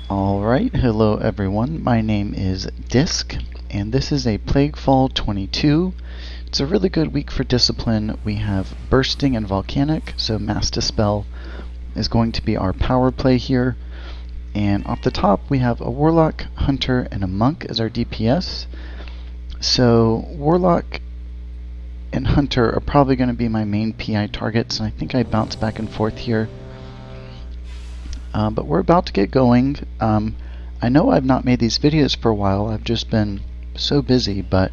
Alright, hello everyone, my name is Disc, and this is a Plaguefall 22. It's a really good week for Discipline. We have Bursting and Volcanic, so Mass Dispel is going to be our power play here. And off the top we have a Warlock, Hunter, and a Monk as our DPS. So Warlock and Hunter are probably going to be my main PI targets, and I think I bounce back and forth here. But we're about to get going. I know I've not made these videos for a while, I've just been so busy, but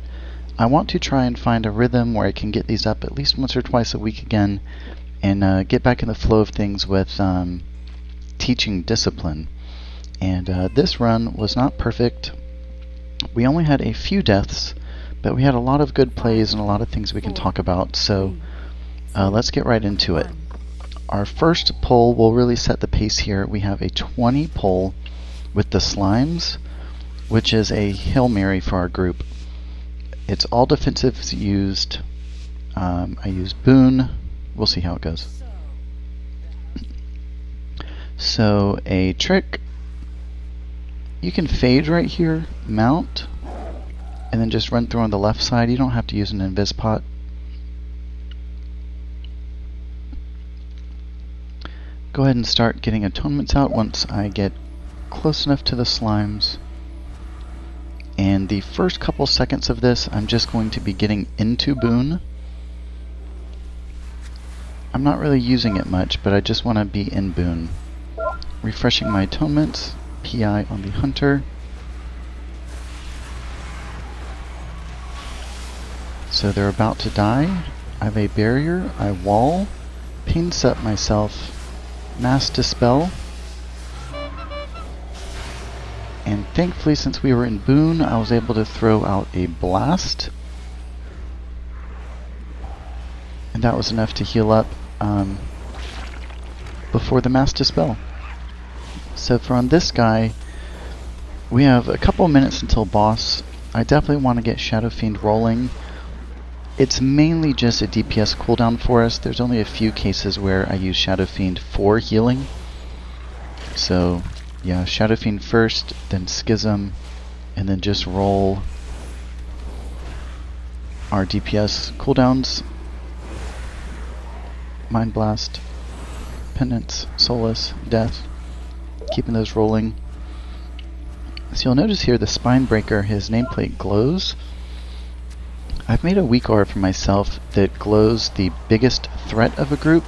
I want to try and find a rhythm where I can get these up at least once or twice a week again, and get back in the flow of things with teaching Discipline. And this run was not perfect. We only had a few deaths, but we had a lot of good plays and a lot of things we can talk about, so let's get right into it. Our first pull will really set the pace here. We have a 20 pull with the Slimes, which is a Hail Mary for our group. It's all defensives used. I use Boon. We'll see how it goes. So a trick, you can fade right here, mount, and then just run through on the left side. You don't have to use an invis pot. Go ahead and start getting atonements out once I get close enough to the Slimes. And the first couple seconds of this, I'm just going to be getting into Boon. I'm not really using it much, but I just want to be in Boon. Refreshing my atonements, PI on the Hunter. So they're about to die. I have a barrier, I wall, pain set myself, Mass Dispel, and thankfully since we were in Boon I was able to throw out a blast, and that was enough to heal up before the Mass Dispel. So for on this guy we have a couple minutes until boss. I definitely want to get Shadow Fiend rolling. It's mainly just a DPS cooldown for us. There's only a few cases where I use Shadow Fiend for healing. So yeah, Shadow Fiend first, then Schism, and then just roll our DPS cooldowns. Mind Blast, Penance, Solace, Death, keeping those rolling. So you'll notice here the Spinebreaker, his nameplate glows. I've made a weak aura for myself that glows the biggest threat of a group,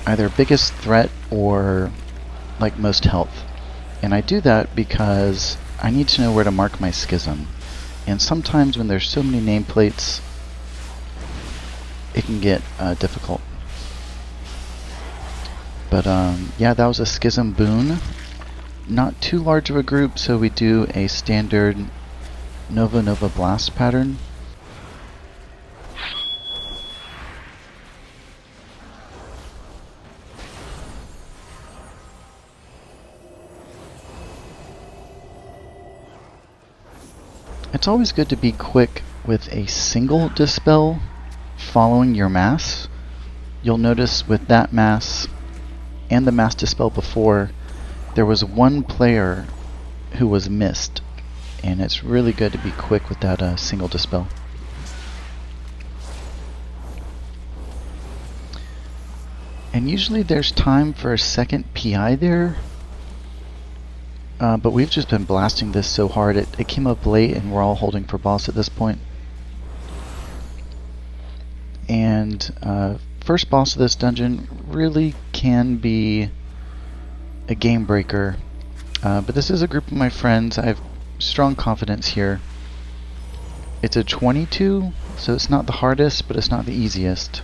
either biggest threat or like most health. And I do that because I need to know where to mark my Schism. And sometimes when there's so many nameplates, it can get difficult. But yeah, that was a Schism Boon. Not too large of a group, so we do a standard Nova Blast pattern. It's always good to be quick with a single Dispel following your Mass. You'll notice with that Mass and the Mass Dispel before, there was one player who was missed, and it's really good to be quick with that single Dispel. And usually there's time for a second PI there. But we've just been blasting this so hard, it came up late and we're all holding for boss at this point. And first boss of this dungeon really can be a game breaker. But this is a group of my friends. I have strong confidence here. It's a 22, so it's not the hardest, but it's not the easiest.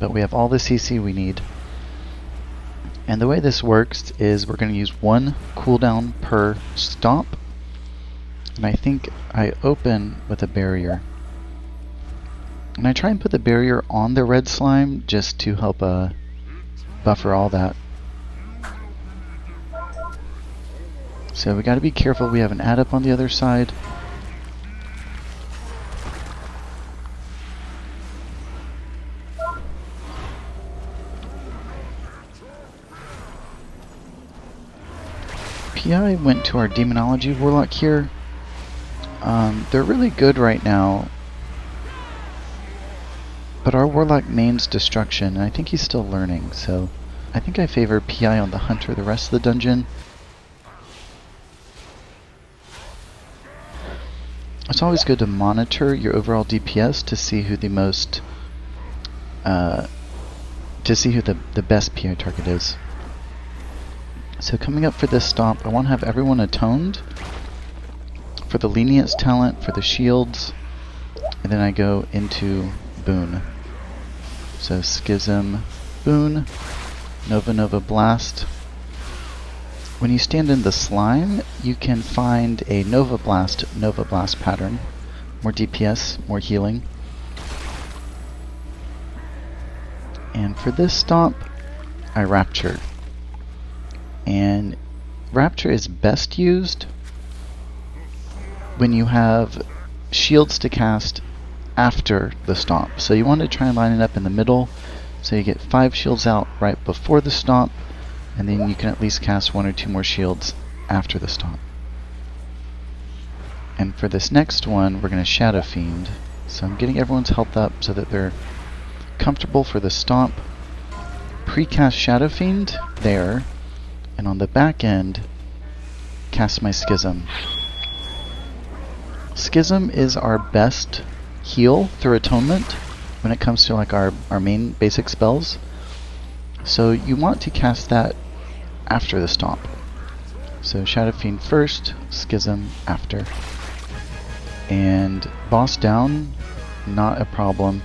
But we have all the CC we need. And the way this works is we're going to use one cooldown per stomp. And I think I open with a barrier. And I try and put the barrier on the red slime just to help buffer all that. So we got to be careful. We have an add up on the other side. PI went to our Demonology Warlock here. They're really good right now, but our Warlock mains Destruction, and I think he's still learning, so I think I favor PI on the Hunter the rest of the dungeon. It's always good to monitor your overall DPS to see who the most, the best PI target is. So coming up for this stomp, I want to have everyone atoned for the Lenience talent, for the shields, and then I go into Boon. So Schism, Boon, Nova Nova Blast. When you stand in the slime, you can find a Nova Blast pattern. More DPS, more healing. And for this stomp, I Rapture. And Rapture is best used when you have shields to cast after the stomp. So you want to try and line it up in the middle, so you get 5 shields out right before the stomp, and then you can at least cast 1 or 2 more shields after the stomp. And for this next one, we're going to Shadow Fiend. So I'm getting everyone's health up so that they're comfortable for the stomp. Precast Shadow Fiend there, and on the back end, cast my Schism. Schism is our best heal through Atonement when it comes to like our main basic spells. So you want to cast that after the stomp. So Shadow Fiend first, Schism after. And boss down, not a problem.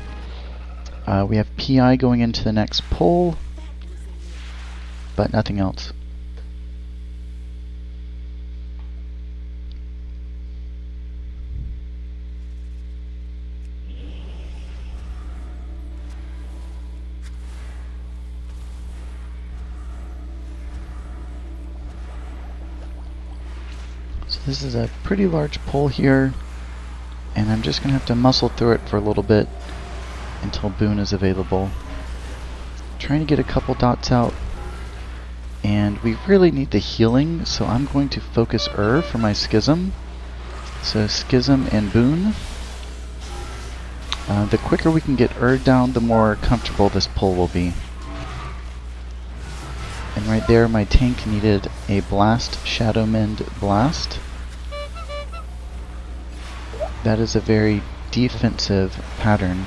We have PI going into the next pull, but nothing else. So this is a pretty large pull here, and I'm just going to have to muscle through it for a little bit until Boon is available. Trying to get a couple dots out, and we really need the healing, so I'm going to focus for my Schism. So Schism and Boon. The quicker we can get down, the more comfortable this pull will be. And right there, my tank needed a Blast, Shadow Mend Blast. That is a very defensive pattern.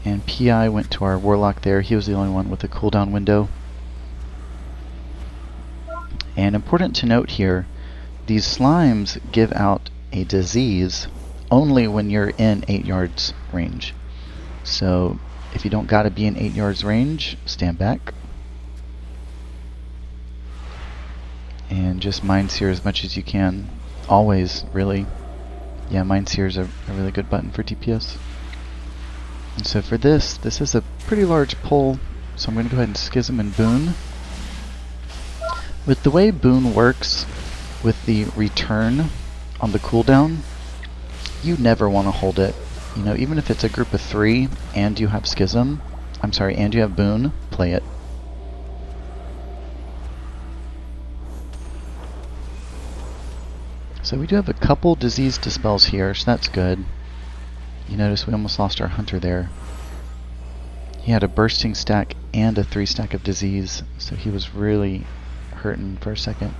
And PI went to our Warlock there. He was the only one with a cooldown window. And important to note here, these slimes give out a disease only when you're in 8 yards range. So if you don't gotta be in 8 yards range, stand back. And just Mind Sear as much as you can. Always, really. Yeah, Mind Sear is a really good button for DPS. And so for this is a pretty large pull, so I'm going to go ahead and Schism and Boon. With the way Boon works with the return on the cooldown, you never want to hold it. You know, even if it's a group of 3 and you have Schism, and you have Boon, play it. So we do have a couple disease dispels here, so that's good. You notice we almost lost our Hunter there. He had a bursting stack and a 3 stack of disease, so he was really hurting for a second.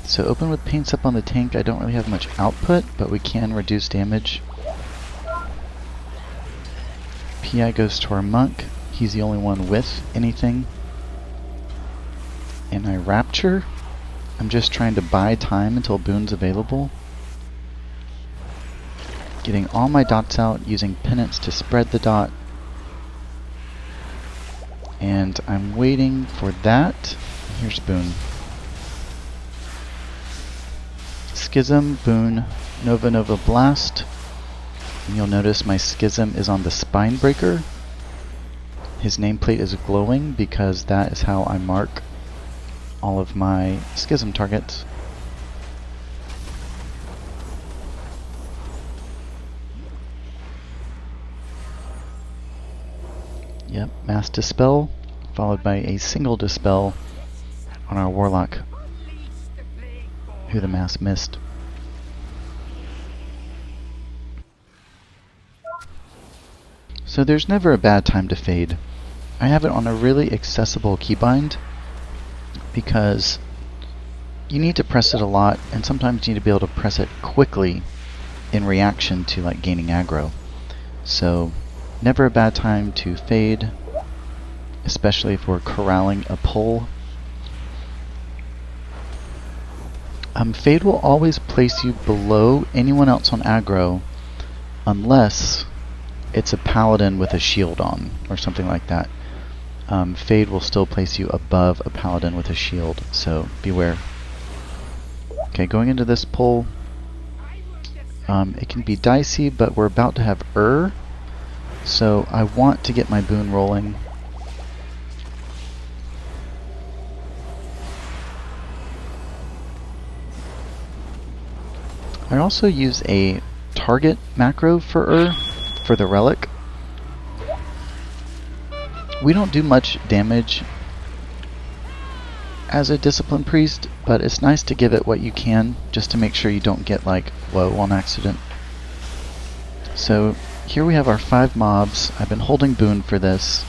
So open with paints up on the tank. I don't really have much output, but we can reduce damage. PI goes to our Monk. He's the only one with anything. And I Rapture. I'm just trying to buy time until Boon's available. Getting all my dots out, using Penance to spread the dot. And I'm waiting for that. Here's Boon. Schism, Boon, Nova Nova Blast. And you'll notice my Schism is on the Spine Breaker. His nameplate is glowing because that is how I mark all of my Schism targets. Yep, mass dispel, followed by a single dispel on our Warlock, who the mass missed. So there's never a bad time to fade. I have it on a really accessible keybind because you need to press it a lot, and sometimes you need to be able to press it quickly in reaction to like gaining aggro. So never a bad time to fade, especially if we're corralling a pull. Fade will always place you below anyone else on aggro unless it's a Paladin with a shield on or something like that. Fade will still place you above a Paladin with a shield, so beware. Okay, going into this pull, it can be dicey, but we're about to have so I want to get my boon rolling. I also use a target macro for for the relic. We don't do much damage as a discipline priest, but it's nice to give it what you can just to make sure you don't get like low on accident. So here we have our 5 mobs. I've been holding boon for this.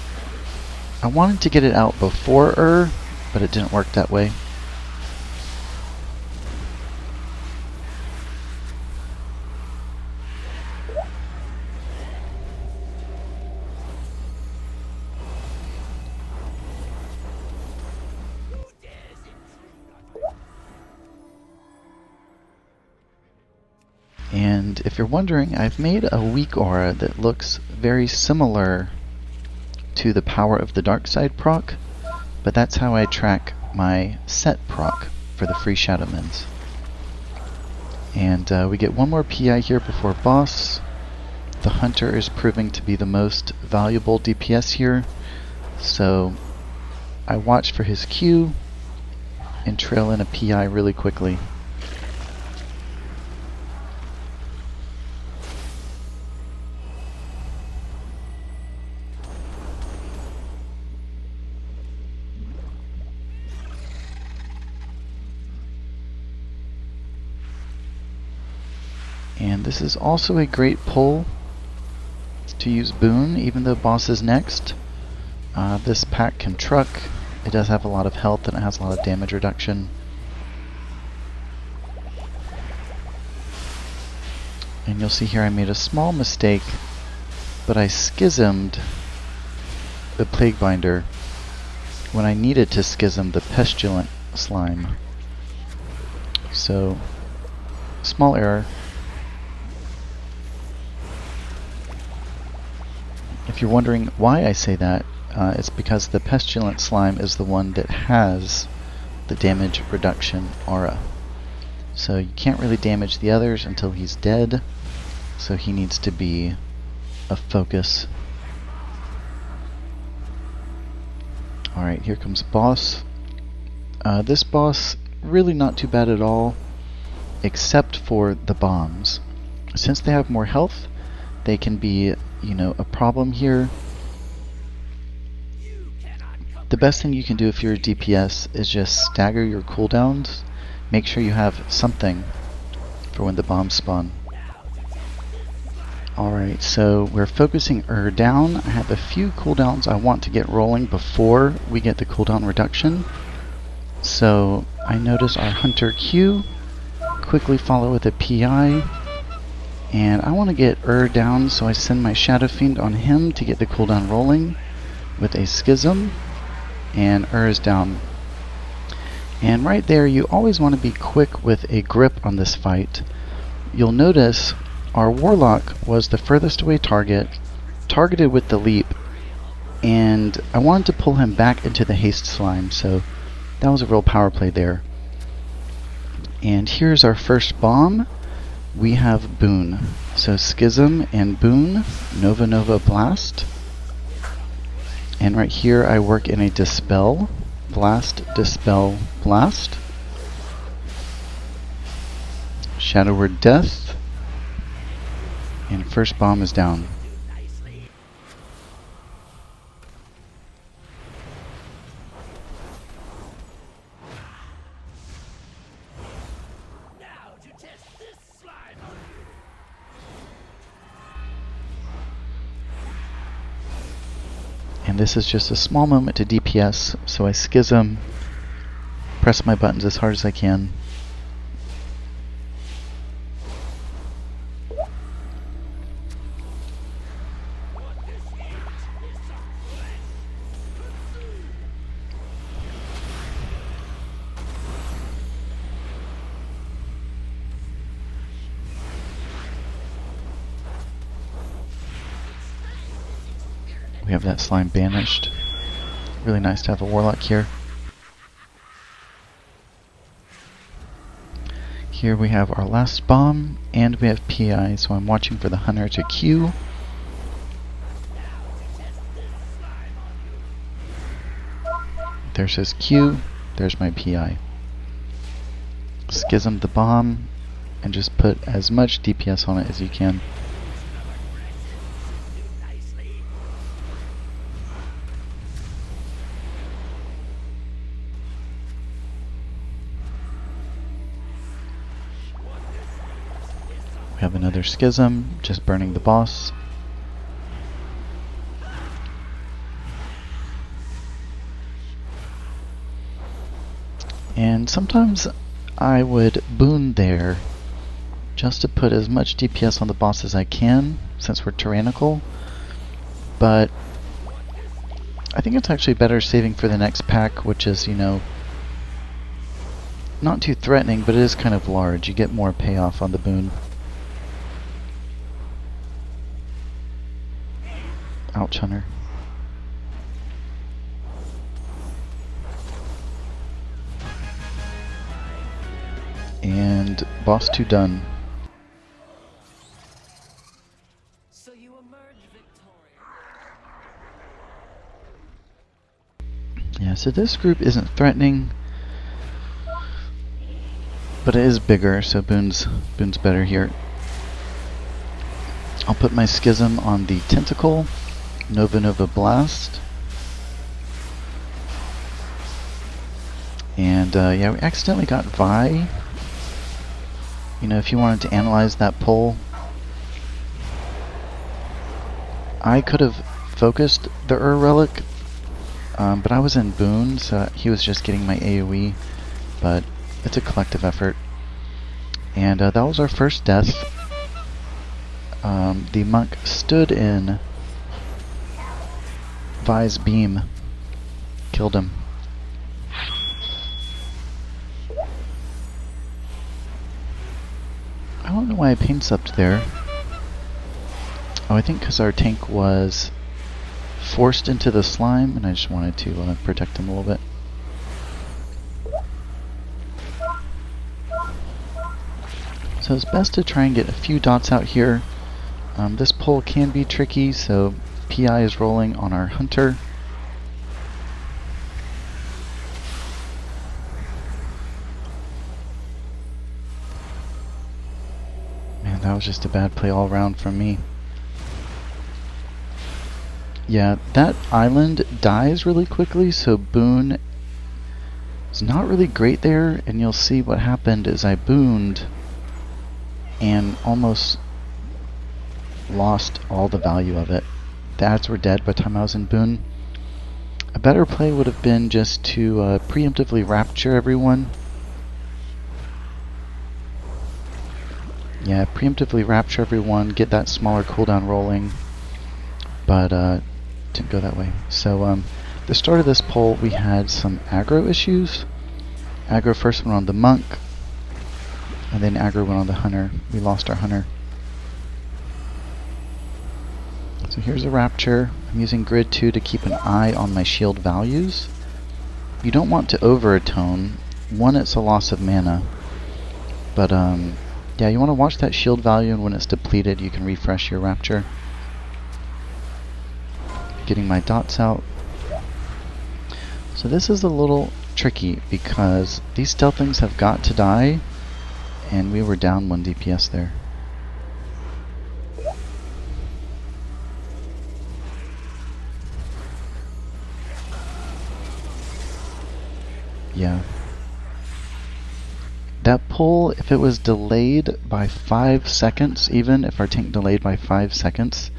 I wanted to get it out before but it didn't work that way. And if you're wondering, I've made a weak aura that looks very similar to the Power of the Dark Side proc, but that's how I track my set proc for the free Shadowlands. And we get one more PI here before boss. The Hunter is proving to be the most valuable DPS here, so I watch for his Q and trail in a PI really quickly. And this is also a great pull to use boon, even though boss is next. This pack can truck. It does have a lot of health and it has a lot of damage reduction. And you'll see here I made a small mistake, but I schismed the Plaguebinder when I needed to schism the Pestilent slime. So, small error. If you're wondering why I say that, it's because the Pestilent Slime is the one that has the damage reduction aura. So you can't really damage the others until he's dead, so he needs to be a focus. Alright, here comes boss. This boss, really not too bad at all, except for the bombs. Since they have more health, they can be, a problem here. The best thing you can do if you're a DPS is just stagger your cooldowns. Make sure you have something for when the bombs spawn. Alright, so we're focusing down. I have a few cooldowns I want to get rolling before we get the cooldown reduction. So I notice our Hunter Q, quickly follow with a PI. And I want to get down, so I send my Shadow Fiend on him to get the cooldown rolling with a Schism, and is down. And right there, you always want to be quick with a grip on this fight. You'll notice our Warlock was the furthest away target, targeted with the leap, and I wanted to pull him back into the haste slime, so that was a real power play there. And here's our first bomb. We have boon. So Schism and boon, Nova Nova Blast. And right here I work in a Dispel, Blast, Dispel, Blast. Shadow Word Death. And first bomb is down. And this is just a small moment to DPS, so I schism, press my buttons as hard as I can. We have that slime banished. Really nice to have a Warlock here. Here we have our last bomb, and we have PI, so I'm watching for the Hunter to Q. There's his Q, there's my PI. Schism the bomb, and just put as much DPS on it as you can. We have another schism, just burning the boss. And sometimes I would boon there just to put as much DPS on the boss as I can, since we're Tyrannical. But I think it's actually better saving for the next pack, which is, you know, not too threatening, but it is kind of large. You get more payoff on the boon. Ouch, Hunter. And boss 2 done. So you emerge victorious. Yeah, so this group isn't threatening, but it is bigger, so boon's better here. I'll put my schism on the tentacle. Nova Blast. And yeah, we accidentally got Vi. You know, if you wanted to analyze that pull, I could have focused the Relic, but I was in boon, so he was just getting my AoE, but it's a collective effort. And that was our first death. The monk stood in Vi's beam, killed him. I don't know why I paint supped there. Oh, I think because our tank was forced into the slime, and I just wanted to protect him a little bit. So it's best to try and get a few dots out here. This pull can be tricky, so PI is rolling on our Hunter. Man, that was just a bad play all around from me. Yeah, that island dies really quickly, so boon is not really great there, and you'll see what happened is I booned and almost lost all the value of it. The ads were dead by the time I was in boon. A better play would have been just to preemptively rapture everyone. Yeah, preemptively rapture everyone, get that smaller cooldown rolling, but didn't go that way. So the start of this poll, we had some aggro issues. Aggro first went on the monk, and then aggro went on the Hunter. We lost our Hunter. So here's a rapture. I'm using grid 2 to keep an eye on my shield values. You don't want to over atone. One, it's a loss of mana. But yeah, you want to watch that shield value, and when it's depleted, you can refresh your rapture. Getting my dots out. So this is a little tricky because these stealth things have got to die, and we were down 1 DPS there. Yeah. That pull, if it was delayed by 5 seconds, even if our tank delayed by 5 seconds,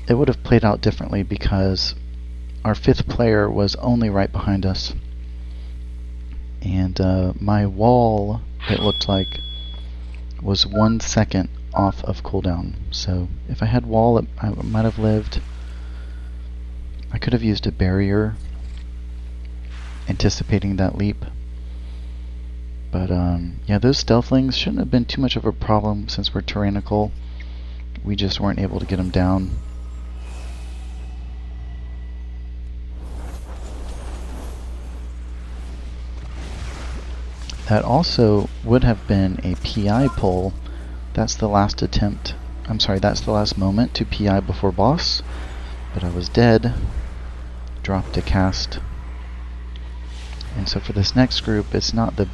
it would have played out differently because our 5th player was only right behind us. And my wall, it looked like, was 1 second off of cooldown. So if I had wall, I might have lived. I could have used a barrier, anticipating that leap. But yeah, those stealthlings shouldn't have been too much of a problem since we're tyrannical. We just weren't able to get them down. That also would have been a PI pull. That's the last attempt. I'm sorry, that's the last moment to PI before boss. But I was dead. Dropped a cast. And so for this next group, it's not the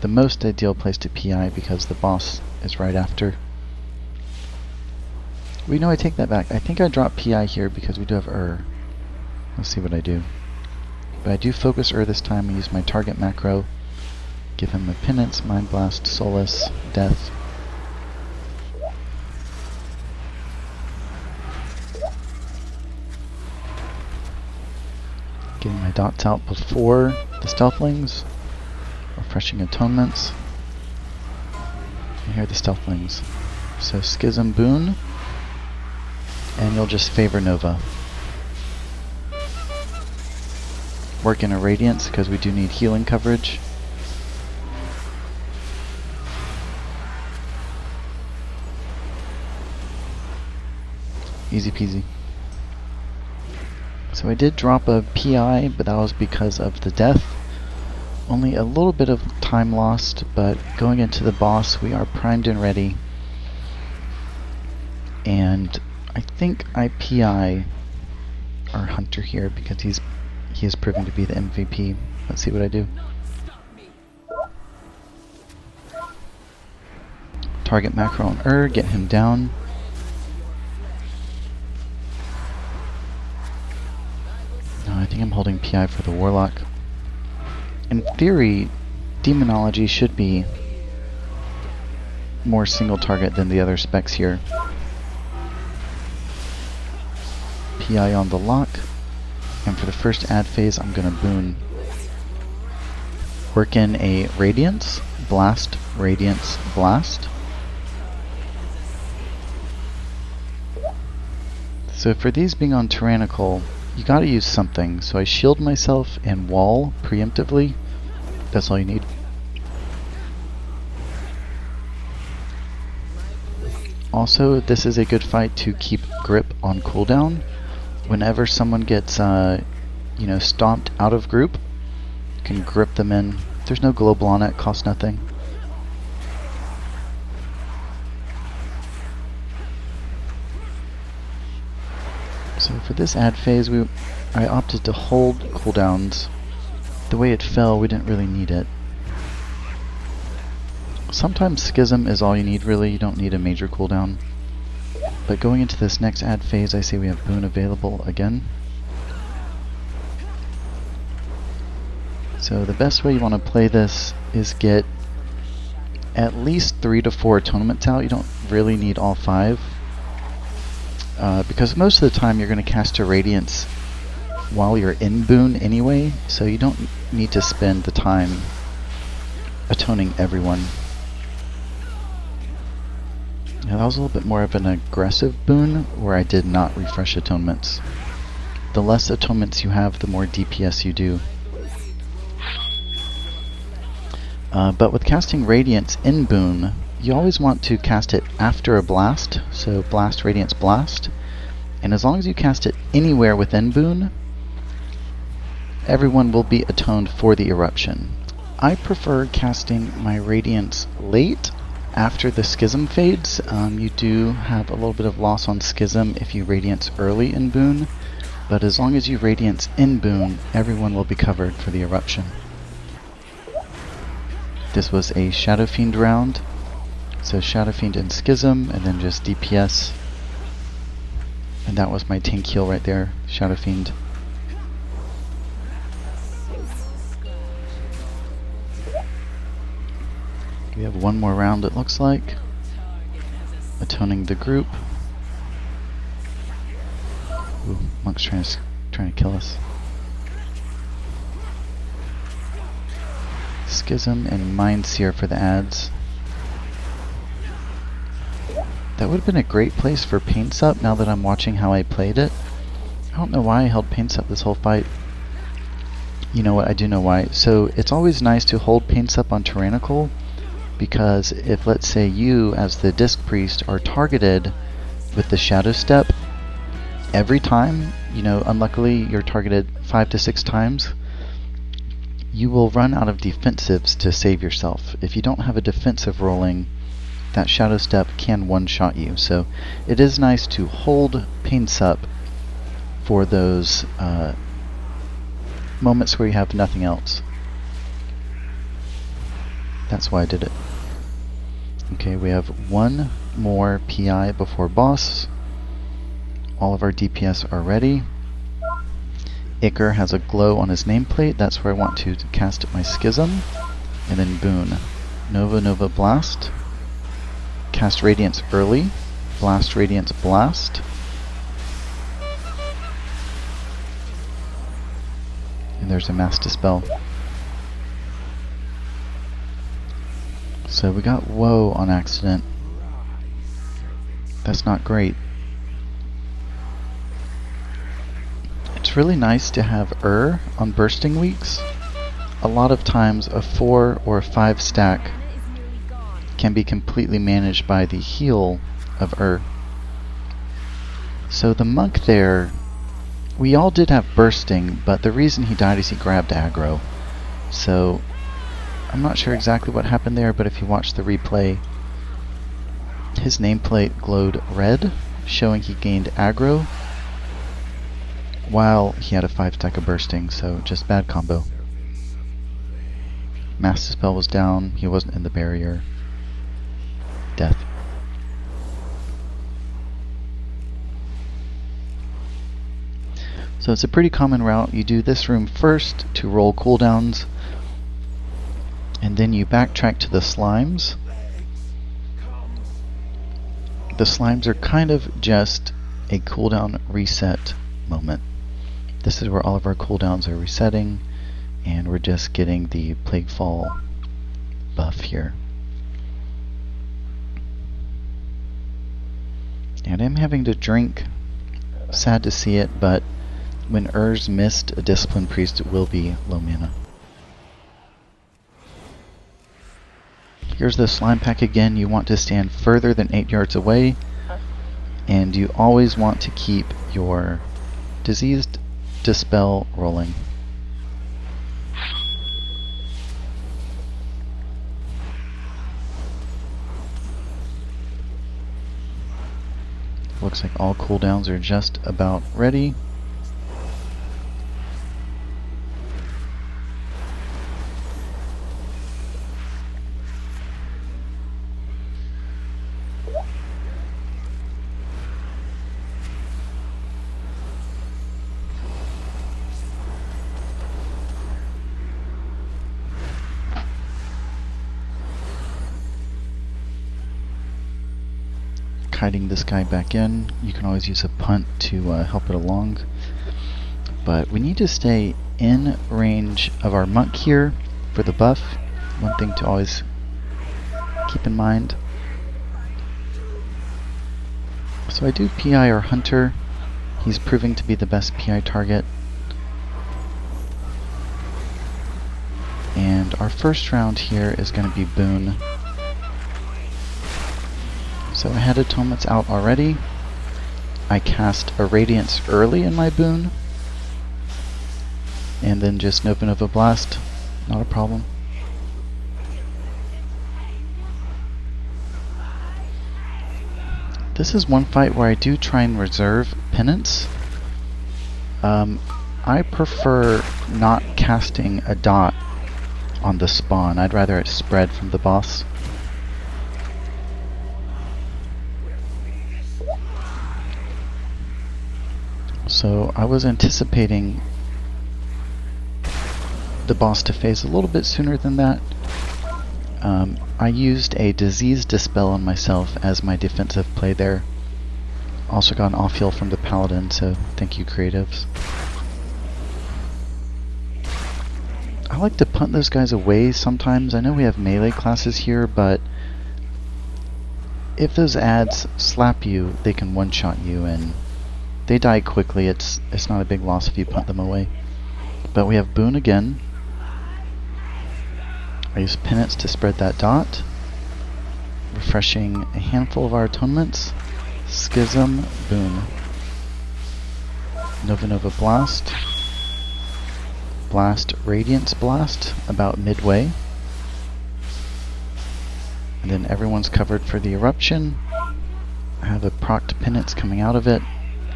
most ideal place to PI because the boss is right after. We know I take that back. I think I dropped PI here because we do have Let's see what I do. But I do focus this time. I use my target macro. Give him a penance, mind blast, solace, death. Getting my dots out before the stealthlings. Refreshing atonements. And here are the stealthlings. So Schism Boon. And you'll just favor Nova. Work in a Radiance because we do need healing coverage. Easy peasy. So I did drop a PI, but that was because of the death. Only a little bit of time lost, but going into the boss, we are primed and ready. And I think I PI our hunter here because he is proving to be the MVP. Let's see what I do. Target macro on get him down. No, I think I'm holding PI for the Warlock. In theory, Demonology should be more single target than the other specs here. PI on the lock, and for the first ad phase I'm gonna boon. Work in a Radiance, Blast, Radiance, Blast. So for these being on Tyrannical, you gotta use something. So I shield myself and wall preemptively. That's all you need. Also, this is a good fight to keep grip on cooldown. Whenever someone gets, stomped out of group, you can grip them in. There's no global on it, costs nothing. So for this ad phase, I opted to hold cooldowns. The way it fell, we didn't really need it. Sometimes Schism is all you need, really. You don't need a major cooldown. But going into this next ad phase, I see we have Boon available again. So the best way you want to play this is get at least 3 to 4 atonements out. You don't really need all 5. Because most of the time you're going to cast a Radiance while you're in Boon anyway, so you don't need to spend the time atoning everyone. Now that was a little bit more of an aggressive Boon, where I did not refresh atonements. The less atonements you have, the more DPS you do. But with casting Radiance in Boon, you always want to cast it after a blast, so Blast, Radiance, Blast. And as long as you cast it anywhere within Boon, everyone will be atoned for the eruption. I prefer casting my Radiance late, after the Schism fades. You do have a little bit of loss on Schism if you Radiance early in Boon, but as long as you Radiance in Boon, everyone will be covered for the eruption. This was a Shadow Fiend round, so Shadow Fiend and Schism, and then just DPS. And that was my tank heal right there, Shadow Fiend. We have one more round, it looks like. Atoning the group. Ooh, Monk's trying trying to kill us. Schism and Mindseer for the ads. That would have been a great place for Paints Up now that I'm watching how I played it. I don't know why I held Paints Up this whole fight. You know what, I do know why. So it's always nice to hold Paints Up on Tyrannical, because if, let's say, you as the Disc Priest are targeted with the Shadow Step, every time, you know, unluckily you're targeted 5 to 6 times, you will run out of defensives to save yourself. If you don't have a defensive rolling, that Shadow Step can one-shot you. So it is nice to hold Paints Up for those moments where you have nothing else. That's why I did it. Okay, we have one more PI before boss. All of our DPS are ready. Iker has a glow on his nameplate. That's where I want to cast my Schism. And then Boon. Nova Blast. Cast Radiance early. Blast Radiance Blast. And there's a Mass Dispel. So we got Woe on accident. That's not great. It's really nice to have on bursting weeks. A lot of times a 4 or 5 stack can be completely managed by the heal of So the monk there, we all did have bursting, but the reason he died is he grabbed aggro. So I'm not sure exactly what happened there, but if you watch the replay, his nameplate glowed red, showing he gained aggro, while he had a 5 stack of bursting, so just bad combo. Mass Dispel was down, he wasn't in the barrier. Death. So it's a pretty common route. You do this room first to roll cooldowns, and then you backtrack to the slimes. The slimes are kind of just a cooldown reset moment. This is where all of our cooldowns are resetting, and we're just getting the Plaguefall buff here. And I'm having to drink. Sad to see it, but when missed, a Discipline Priest will be low mana. Here's the slime pack again. You want to stand further than 8 yards away, and you always want to keep your Diseased Dispel rolling. Looks like all cooldowns are just about ready. Kiting this guy back in. You can always use a punt to help it along, but we need to stay in range of our monk here for the buff. One thing to always keep in mind. So I do PI our hunter. He's proving to be the best PI target. And our first round here is going to be Boon. So I had Atonements out already. I cast a Radiance early in my Boon, and then just Nova Blast, not a problem. This is one fight where I do try and reserve penance. I prefer not casting a dot on the spawn. I'd rather it spread from the boss. So I was anticipating the boss to phase a little bit sooner than that. I used a Disease Dispel on myself as my defensive play there. Also got an off heal from the Paladin, so thank you creatives. I like to punt those guys away sometimes. I know we have melee classes here, but if those ads slap you, they can one-shot you, and they die quickly. It's not a big loss if you punt them away. But we have Boon again. I use Penance to spread that dot. Refreshing a handful of our atonements. Schism, Boon. Nova Blast. Blast, Radiance Blast, about midway. And then everyone's covered for the Eruption. I have a procced Penance coming out of it.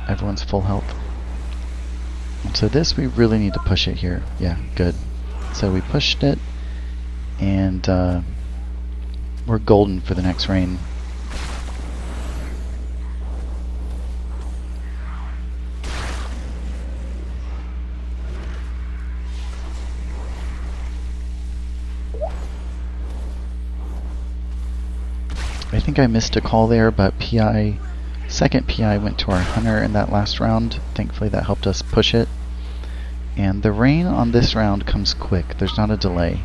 Everyone's full health. And so this, we really need to push it here. Yeah, good. So we pushed it, and we're golden for the next rain. I think I missed a call there, but second PI went to our hunter in that last round. Thankfully that helped us push it. And the rain on this round comes quick. There's not a delay.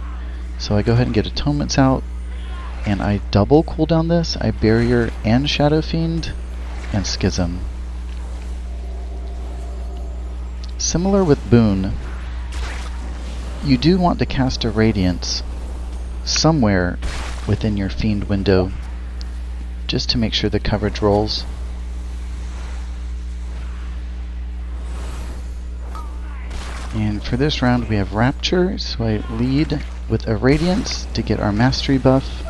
So I go ahead and get atonements out, and I double cooldown this. I barrier and Shadow Fiend and Schism. Similar with Boon, you do want to cast a Radiance somewhere within your Fiend window, just to make sure the coverage rolls. And for this round we have Rapture, so I lead with a Radiance to get our Mastery buff.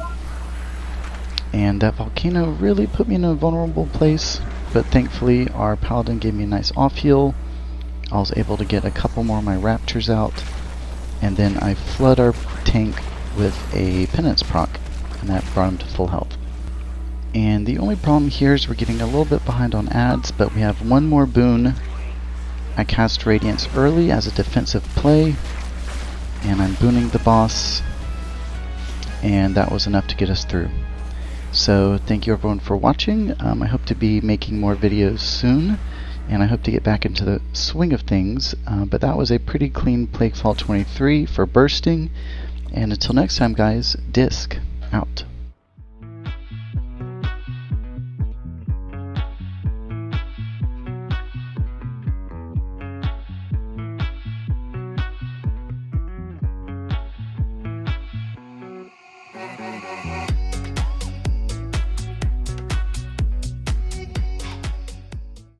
And that Volcano really put me in a vulnerable place, but thankfully our Paladin gave me a nice off heal. I was able to get a couple more of my Raptures out, and then I flood our tank with a Penance proc, and that brought him to full health. And the only problem here is we're getting a little bit behind on ads, but we have one more Boon. I cast Radiance early as a defensive play, and I'm booning the boss, and that was enough to get us through. So thank you everyone for watching. I hope to be making more videos soon, and I hope to get back into the swing of things, but that was a pretty clean Plaguefall 23 for bursting, and until next time guys, Disc out.